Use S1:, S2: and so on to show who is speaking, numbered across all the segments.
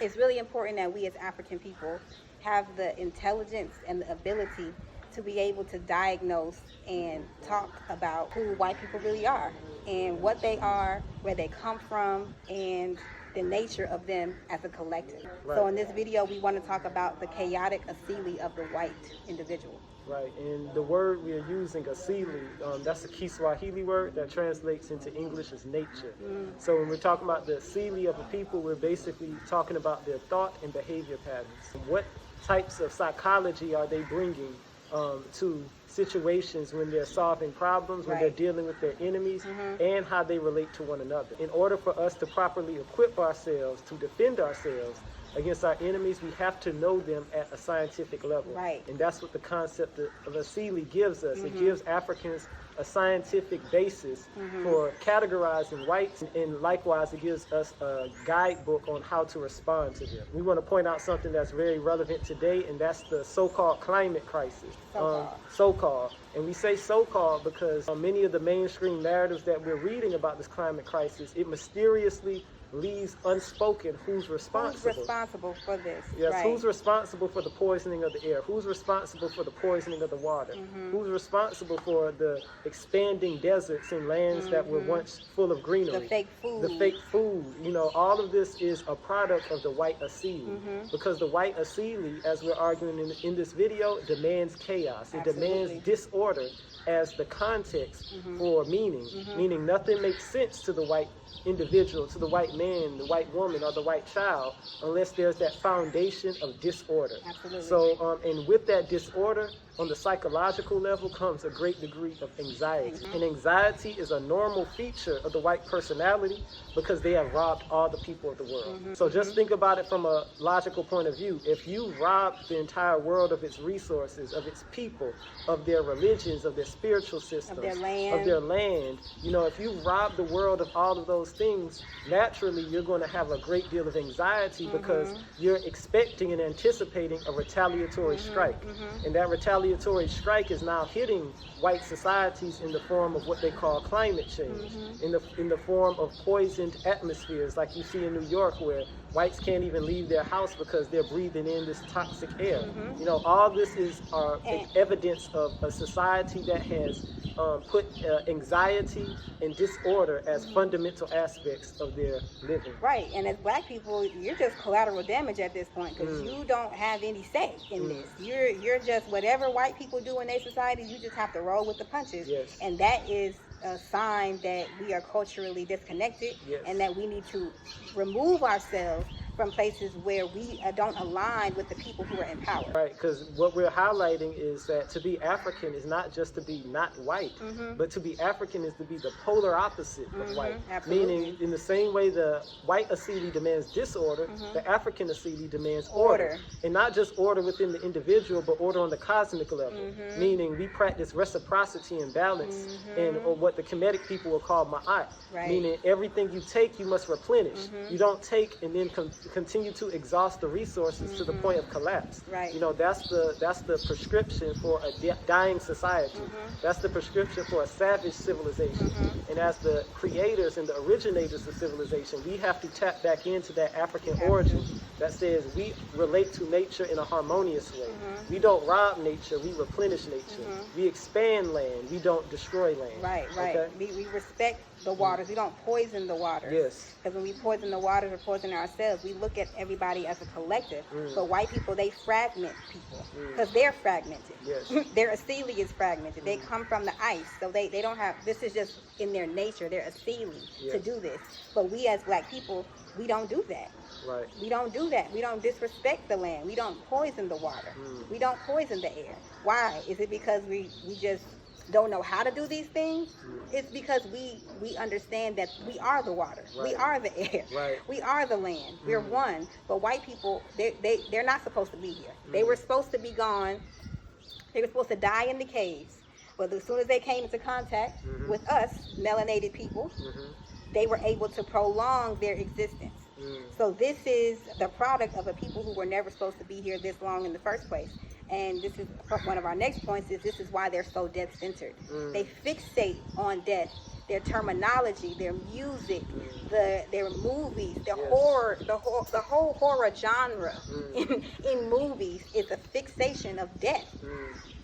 S1: It's really important that we as African people have the intelligence and the ability to be able to diagnose and talk about who white people really are and what they are, where they come from, and the nature of them as a collective.
S2: Right.
S1: So in this video, we want to talk about the chaotic Asili of the white individual.
S2: Right, and the word we are using, Asili, that's a Kiswahili word that translates into English as nature. So when we're talking about the Asili of a people, we're basically talking about their thought and behavior patterns. What types of psychology are they bringing to situations when they're solving problems, when they're dealing with their enemies, and how they relate to one another. In order for us to properly equip ourselves to defend ourselves against our enemies, we have to know them at a scientific level.
S1: Right.
S2: And that's what the concept of Asili gives us. It gives Africans a scientific basis for categorizing whites, and likewise it gives us a guidebook on how to respond to them. We want to point out something that's very relevant today, and that's the so-called climate crisis. So-called. And we say so-called because many of the mainstream narratives that we're reading about this climate crisis, it mysteriously leaves unspoken who's responsible.
S1: Who's responsible for this?
S2: Yes,
S1: right.
S2: Who's responsible for the poisoning of the air? Who's responsible for the poisoning of the water? Who's responsible for the expanding deserts and lands that were once full of greenery?
S1: The fake food.
S2: The fake food. You know, all of this is a product of the white Asili. Because the white Asili, as we're arguing in this video, demands chaos. It demands disorder as the context for meaning. Meaning nothing makes sense to the white individual, to the white man, the white woman, or the white child, unless there's that foundation of disorder.
S1: Absolutely.
S2: So, and with that disorder, on the psychological level comes a great degree of anxiety. And anxiety is a normal feature of the white personality because they have robbed all the people of the world. So just think about it from a logical point of view. If you rob the entire world of its resources, of its people, of their religions, of their spiritual systems,
S1: of their land,
S2: you know, if you rob the world of all of those things, naturally you're going to have a great deal of anxiety because you're expecting and anticipating a retaliatory strike. And that retaliatory strike is now hitting white societies in the form of what they call climate change, in the form of poisoned atmospheres, like you see in New York, where whites can't even leave their house because they're breathing in this toxic air. You know, all this is evidence of a society that has put anxiety and disorder as fundamental aspects of their living.
S1: Right, and as black people, you're just collateral damage at this point because you don't have any say in this. You're just whatever white people do in their society, you just have to roll with the punches.
S2: Yes.
S1: And that is a sign that we are culturally disconnected and that we need to remove ourselves from places where we don't align with the people who are in power.
S2: Right, because what we're highlighting is that to be African is not just to be not white, but to be African is to be the polar opposite of white.
S1: Absolutely.
S2: Meaning, in the same way the white Asili demands disorder, the African Asili demands order. And not just order within the individual, but order on the cosmic level. Meaning, we practice reciprocity and balance, or what the Kemetic people will call ma'at. Meaning, everything you take, you must replenish. You don't take and then continue to exhaust the resources to the point of collapse. You know, that's the prescription for a dying society. That's the prescription for a savage civilization. And as the creators and the originators of civilization, we have to tap back into that African origin that says we relate to nature in a harmonious way. We don't rob nature, we replenish nature. We expand land, we don't destroy land.
S1: Right.
S2: Okay?
S1: We respect the waters. We don't poison the waters.
S2: Yes.
S1: Because when we poison the waters, we're poisoning ourselves. We look at everybody as a collective. But white people, they fragment people because they're fragmented.
S2: Yes.
S1: Their Asili is fragmented. They come from the ice. So they don't have, this is just in their nature. They're Asili to do this. But we as black people, we don't do that.
S2: Right.
S1: We don't do that. We don't disrespect the land. We don't poison the water. We don't poison the air. Why? Is it because we just don't know how to do these things? It's because we understand that we are the water. We are the air. We are the land. We're one. But white people, they're not supposed to be here. They were supposed to be gone. They were supposed to die in the caves. But as soon as they came into contact with us, melanated people, they were able to prolong their existence. So this is the product of a people who were never supposed to be here this long in the first place. And this is one of our next points, is this is why they're so death-centered. They fixate on death their terminology, their music, their movies, the whole horror genre in movies is a fixation of death.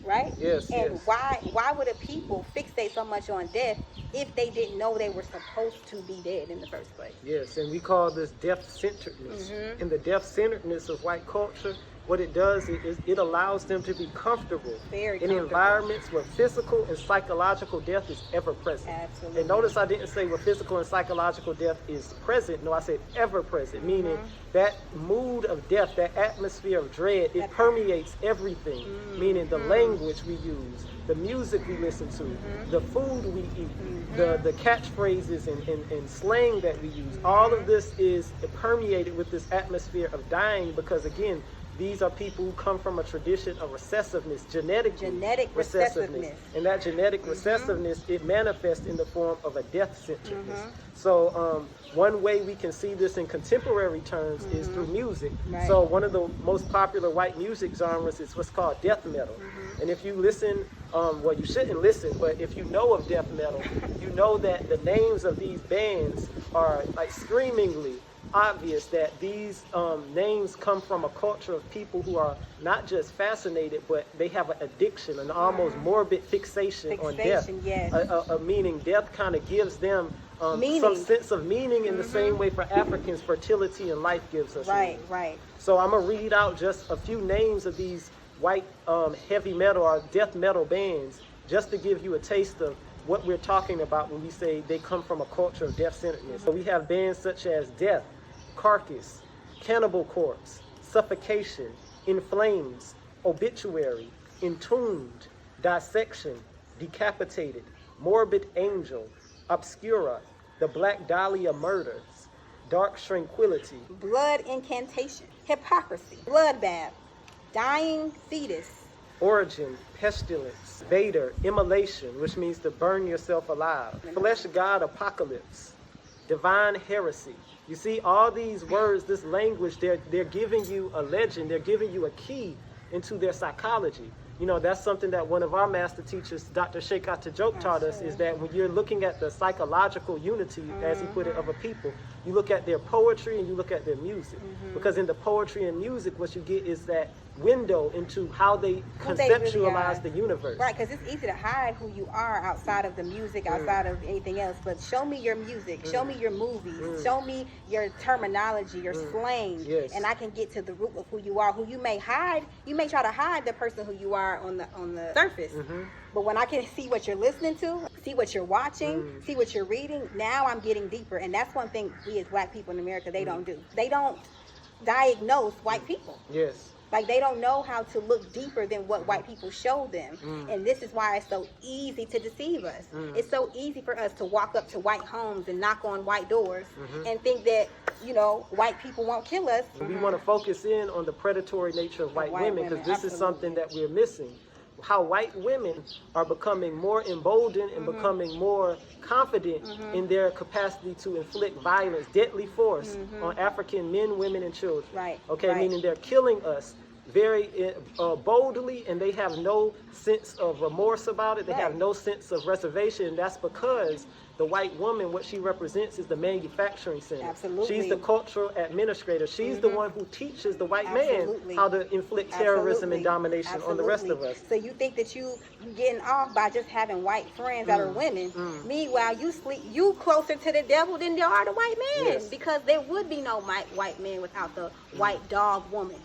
S1: Right?
S2: Yes.
S1: And why would a people fixate so much on death if they didn't know they were supposed to be dead in the first place?
S2: Yes, and we call this death-centeredness. And the death-centeredness of white culture, what it does is it allows them to be comfortable in environments where physical and psychological death is ever present.
S1: Absolutely.
S2: And notice I didn't say where physical and psychological death is present. No, I said ever present, meaning that mood of death, that atmosphere of dread, it permeates everything, meaning the language we use, the music we listen to, the food we eat, the catchphrases and slang that we use. All of this is permeated with this atmosphere of dying because, again, these are people who come from a tradition of recessiveness, genetic recessiveness. And that genetic recessiveness, it manifests in the form of a death-centeredness. So one way we can see this in contemporary terms is through music.
S1: Right.
S2: So one of the most popular white music genres is what's called death metal. And if you listen, well, you shouldn't listen, but if you know of death metal, you know that the names of these bands are like screamingly obvious that these names come from a culture of people who are not just fascinated, but they have an addiction, an almost morbid fixation on death.
S1: Yes.
S2: Meaning death kind of gives them some sense of meaning in the same way for Africans fertility and life gives us.
S1: Right.
S2: So I'm going to read out just a few names of these white heavy metal or death metal bands just to give you a taste of what we're talking about when we say they come from a culture of death-centeredness. So we have bands such as Death, Carcass, Cannibal Corpse, Suffocation, In Flames, Obituary, Entombed, Dissection, Decapitated, Morbid Angel, Obscura, The Black Dahlia Murders, Dark Tranquility,
S1: Blood Incantation, Hypocrisy, Bloodbath, Dying Fetus,
S2: Origin, Pestilence, Vader, Immolation, which means to burn yourself alive, Flesh God Apocalypse, Divine Heresy. You see, all these words, this language, they're giving you a legend, they're giving you a key into their psychology. You know, that's something that one of our master teachers, Dr. Sheikh Atajoke, taught us, is that when you're looking at the psychological unity, as he put it, of a people, you look at their poetry and you look at their music. Because in the poetry and music, what you get is that window into how they conceptualize the universe.
S1: Right, because it's easy to hide who you are outside of the music, outside of anything else. But show me your music, show me your movies, show me your terminology, your slang, and I can get to the root of who you are. Who you may hide, you may try to hide the person who you are on the surface. But when I can see what you're listening to, see what you're watching, see what you're reading, now I'm getting deeper. And that's one thing we as black people in America, they don't do. They don't diagnose white people.
S2: Yes.
S1: Like, they don't know how to look deeper than what white people show them. And this is why it's so easy to deceive us. It's so easy for us to walk up to white homes and knock on white doors and think that, you know, white people won't kill us.
S2: We want to focus in on the predatory nature of white women, because this is something that we're missing. How white women are becoming more emboldened and becoming more confident in their capacity to inflict violence, deadly force on African men, women, and children. Meaning they're killing us very boldly, and they have no sense of remorse about it. They have no sense of reservation. And that's because the white woman, what she represents is the manufacturing center.
S1: Absolutely.
S2: She's the cultural administrator. She's the one who teaches the white man how to inflict terrorism and domination on the rest of us.
S1: So you think that you getting off by just having white friends that are women. Meanwhile, you closer to the devil than there are the white men, because there would be no white man without the white dog woman.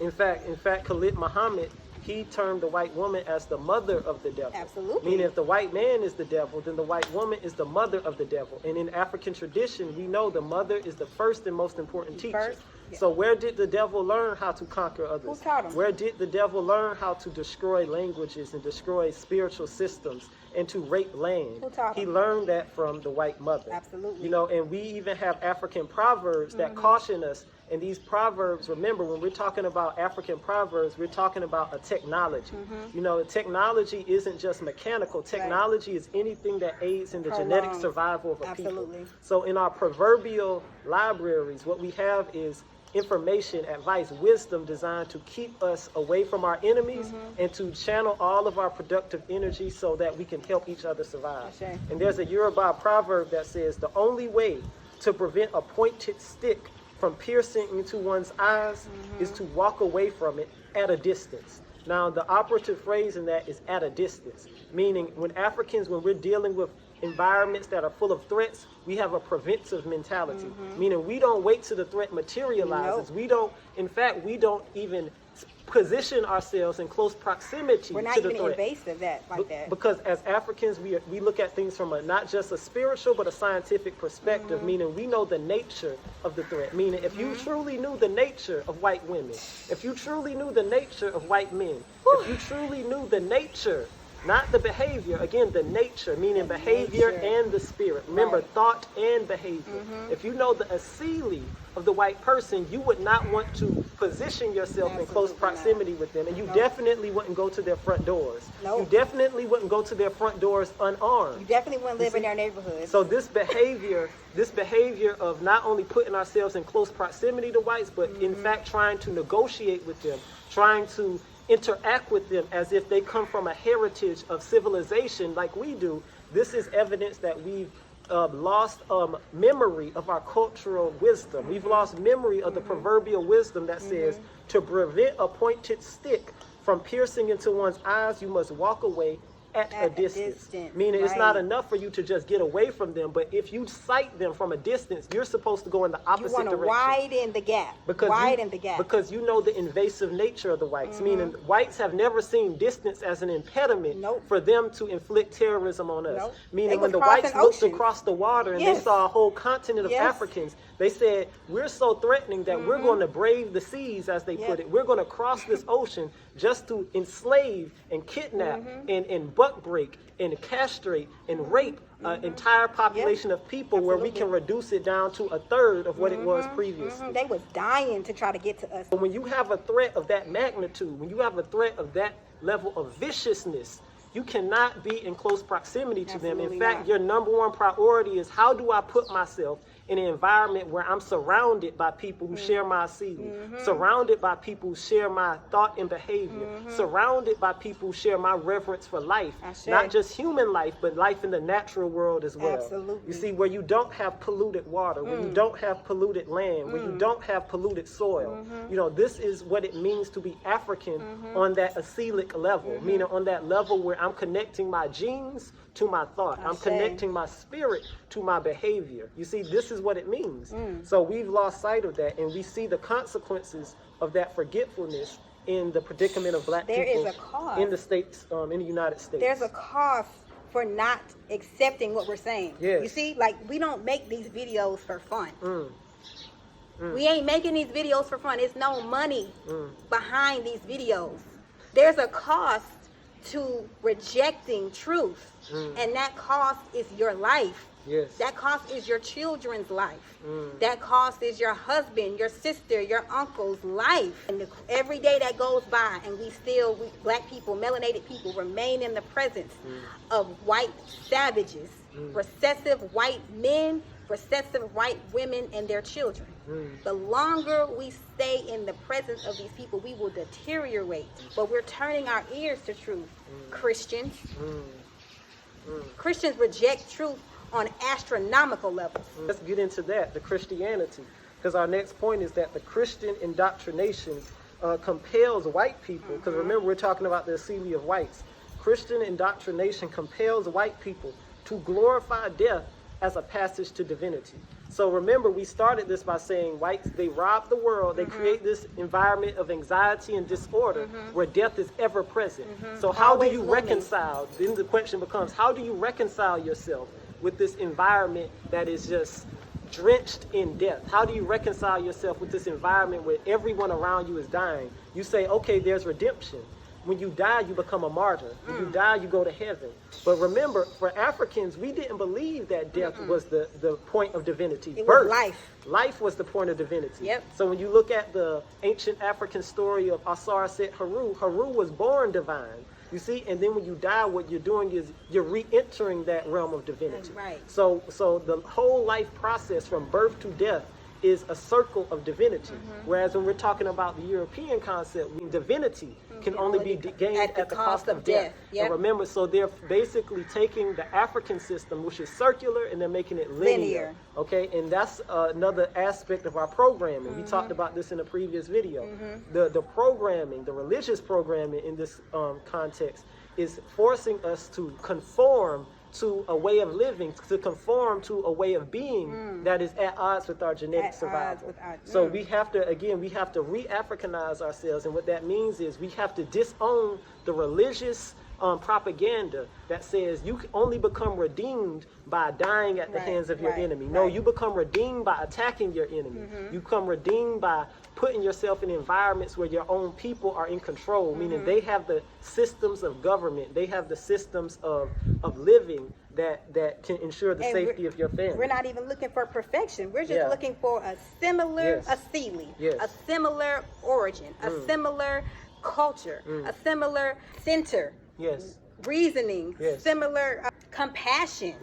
S2: In fact, Khalid Muhammad, he termed the white woman as the mother of the devil.
S1: Absolutely.
S2: Meaning if the white man is the devil, then the white woman is the mother of the devil. And in African tradition, we know the mother is the first and most important teacher. So where did the devil learn how to conquer others?
S1: Who taught him?
S2: Where did the devil learn how to destroy languages and destroy spiritual systems and to rape land?
S1: Who taught him?
S2: He learned that from the white mother.
S1: Absolutely.
S2: You know, and we even have African proverbs that caution us. And these proverbs, remember, when we're talking about African proverbs, we're talking about a technology. You know, technology isn't just mechanical. Technology is anything that aids in the genetic survival of a people. So in our proverbial libraries, what we have is information, advice, wisdom designed to keep us away from our enemies and to channel all of our productive energy so that we can help each other survive.
S1: Sure.
S2: And there's a Yoruba proverb that says the only way to prevent a pointed stick from piercing into one's eyes is to walk away from it at a distance. Now, the operative phrase in that is at a distance, meaning when we're dealing with environments that are full of threats, we have a preventive mentality, meaning we don't wait till the threat materializes.
S1: Nope.
S2: We don't even position ourselves in close proximity
S1: We're not
S2: to the
S1: even
S2: threat.
S1: invasive like that.
S2: Because as Africans, we look at things from not just a spiritual but a scientific perspective, meaning we know the nature of the threat. Meaning if you truly knew the nature of white women, if you truly knew the nature of white men, if you truly knew the nature, not the behavior, again, the nature, meaning behavior and the spirit. Remember, thought and behavior. If you know the Asili of the white person, you would not want to position yourself in close proximity with them. And you definitely wouldn't go to their front doors. You definitely wouldn't go to their front doors unarmed.
S1: You definitely wouldn't live in their neighborhood.
S2: So this behavior of not only putting ourselves in close proximity to whites, but in fact trying to negotiate with them, trying to interact with them as if they come from a heritage of civilization like we do, this is evidence that we've lost memory of our cultural wisdom. We've lost memory of the proverbial wisdom that says to prevent a pointed stick from piercing into one's eyes, you must walk away at a distance. Meaning it's not enough for you to just get away from them, but if you sight them from a distance, you're supposed to go in the opposite direction.
S1: You want to widen the gap.
S2: Because you know the invasive nature of the whites. Meaning whites have never seen distance as an impediment for them to inflict terrorism on us. Meaning when the whites looked across the water and they saw a whole continent of Africans, they said, we're so threatening that we're going to brave the seas, as they put it. We're going to cross this ocean just to enslave and kidnap and buck break and castrate and rape an entire population of people where we can reduce it down to a third of what it was previously.
S1: They was dying to try to get to us.
S2: But when you have a threat of that magnitude, when you have a threat of that level of viciousness, you cannot be in close proximity to them. In fact, your number one priority is how do I put myself in an environment where I'm surrounded by people who share my Asili, surrounded by people who share my thought and behavior, surrounded by people who share my reverence for life, not just human life, but life in the natural world as well.
S1: Absolutely.
S2: You see, where you don't have polluted water, where you don't have polluted land, where you don't have polluted soil. You know, this is what it means to be African on that Asilic level, meaning on that level where I'm connecting my genes to my thought. I'm connecting my spirit to my behavior. You see, this is what it means. So we've lost sight of that, and we see the consequences of that forgetfulness in the predicament of black people
S1: is a cost.
S2: In the states, in the United States.
S1: There's a cost for not accepting what we're saying.
S2: Yes.
S1: You see, like, we don't make these videos for fun. We ain't making these videos for fun. There's no money behind these videos. There's a cost to rejecting truth, and that cost is your life.
S2: Yes.
S1: That cost is your children's life. That cost is your husband, your sister, your uncle's life. And every day that goes by and we black people, melanated people, remain in the presence of white savages, recessive white men, recessive white women, and their children. The longer we stay in the presence of these people, we will deteriorate. But we're turning our ears to truth. Christians reject truth on astronomical levels.
S2: Let's get into that, the Christianity, because our next point is that the Christian indoctrination compels white people, because remember we're talking about the Asili of whites. Christian indoctrination compels white people to glorify death as a passage to divinity. So remember, we started this by saying whites, they rob the world, they create this environment of anxiety and disorder where death is ever present. So how do you reconcile? Then the question becomes, how do you reconcile yourself with this environment that is just drenched in death? How do you reconcile yourself with this environment where everyone around you is dying? You say, okay, there's redemption. When you die, you become a martyr. When you die, you go to heaven. But remember, for Africans, we didn't believe that death was the point of divinity.
S1: It was life.
S2: Life was the point of divinity.
S1: Yep.
S2: So when you look at the ancient African story of Asar Set Haru, Haru was born divine. You see, and then when you die, what you're doing is you're re-entering that realm of divinity.
S1: Right.
S2: So the whole life process from birth to death is a circle of divinity. Whereas when we're talking about the European concept, divinity can only be gained at the cost of death.
S1: Yep.
S2: And remember, so they're basically taking the African system, which is circular, and they're making it linear. Okay, and that's another aspect of our programming. We talked about this in a previous video. The programming, the religious programming in this context is forcing us to conform to a way of living, to conform to a way of being that is at odds with our genetic survival. So we have to, again, we have to re-Africanize ourselves, and what that means is we have to disown the religious propaganda that says you can only become redeemed by dying at the hands of your enemy. No, you become redeemed by attacking your enemy. You become redeemed by putting yourself in environments where your own people are in control, meaning they have the systems of government, they have the systems of living that can ensure the safety of your family.
S1: We're not even looking for perfection. We're just looking for a similar Asili, a similar origin, a similar culture, a similar center, reasoning, similar compassion.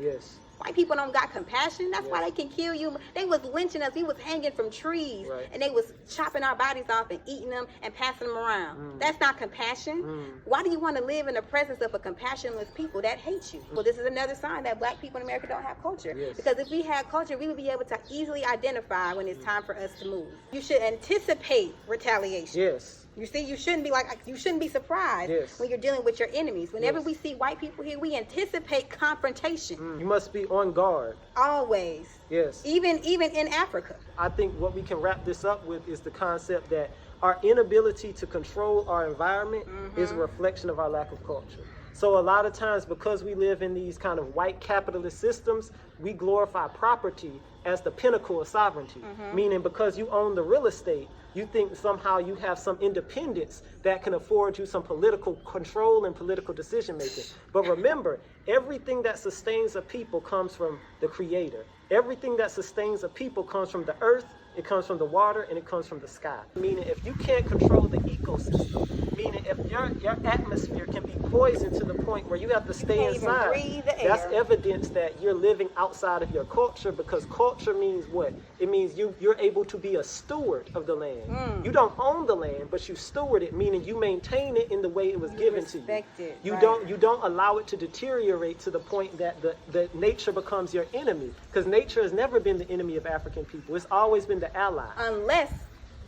S1: White people don't got compassion. That's why they can kill you. They was lynching us. We was hanging from trees, and they was chopping our bodies off and eating them and passing them around. That's not compassion. Why do you want to live in the presence of a compassionless people that hate you? Well, this is another sign that black people in America don't have culture. Because if we had culture, we would be able to easily identify when it's time for us to move. You should anticipate retaliation. You see, you shouldn't be surprised when you're dealing with your enemies. Whenever we see white people here, we anticipate confrontation.
S2: You must be on guard.
S1: Always. Even in Africa.
S2: I think what we can wrap this up with is the concept that our inability to control our environment is a reflection of our lack of culture. So a lot of times, because we live in these kind of white capitalist systems, we glorify property as the pinnacle of sovereignty. Meaning, because you own the real estate, you think somehow you have some independence that can afford you some political control and political decision making. But remember, everything that sustains a people comes from the Creator. Everything that sustains a people comes from the earth, it comes from the water, and it comes from the sky. Meaning, if you can't control the ecosystem, meaning if your atmosphere can be poisoned to the point where you have to stay inside, that's evidence that you're living outside of your culture, because culture means what? It means you're able to be a steward of the land. You don't own the land, but you steward it, meaning you maintain it in the way it was given to you. You don't allow it to deteriorate to the point that the nature becomes your enemy, because nature has never been the enemy of African people. It's always been the ally.
S1: Unless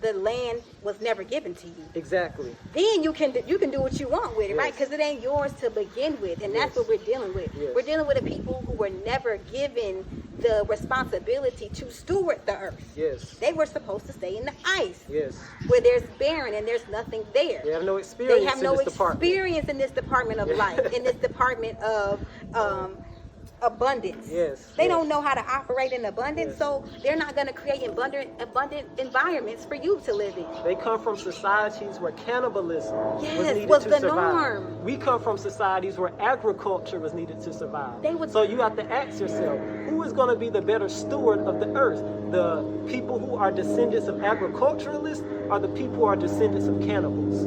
S1: the land was never given to you.
S2: Exactly.
S1: Then you can do what you want with it, right? Because it ain't yours to begin with, and that's what we're dealing with. We're dealing with a people who were never given the responsibility to steward the earth. They were supposed to stay in the ice, where there's barren and there's nothing there.
S2: They have no experience.
S1: They have no experience in this department of life, in this department of abundance. They don't know how to operate in abundance, so they're not going to create abundant environments for you to live in.
S2: They come from societies where cannibalism
S1: was the
S2: survive.
S1: norm.
S2: We come from societies where agriculture was needed to survive. So you have to ask yourself, who is going to be the better steward of the earth? The people who are descendants of agriculturalists, or the people who are descendants of cannibals?